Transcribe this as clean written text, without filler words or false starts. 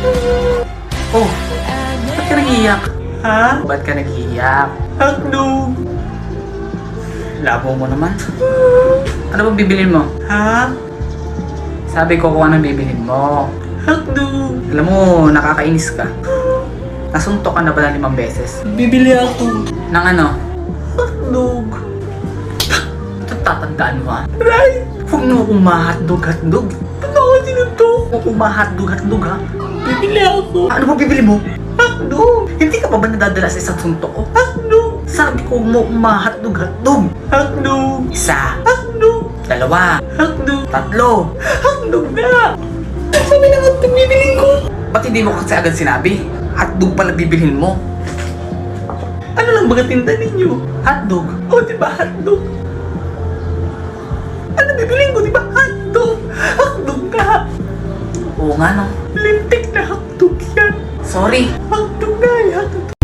Oh, ba't ka nag-iiyak? Ha? Ba't ka nag-iiyak? Hotdog! Labo mo naman. Ano bang bibilin mo? Ha? Sabi ko kung anong bibilin mo. Hotdog! Alam mo, nakakainis ka. Nasuntok ka na ba ng 5 beses? Bibili ako. Ng ano? Hotdog. Ito tatandaan mo ha? Right! Huwag mo akong ma-hotdog. Ba't ako sinuntok? Huwag akong ma-hotdog ha? Bibili ako. Ano ba bibili mo? Hotdog! Hindi ka pa ba nadadala sa isang suntok ko? Hotdog! Sabi ko mo ma-hotdog. Hotdog! Isa. Hotdog! 2. Hotdog! 3. Hotdog na! Sabi na hotdog bibilin ko. Ba't hindi mo kasi agad sinabi? Hotdog pala bibilhin mo. Ano lang baga tinda ninyo? Hotdog? O diba hotdog? Ano bibilin ko diba hotdog? Hotdog ka! Oo nga no. Lintik na hotdog yan. Sorry. Hotdog na, hotdog.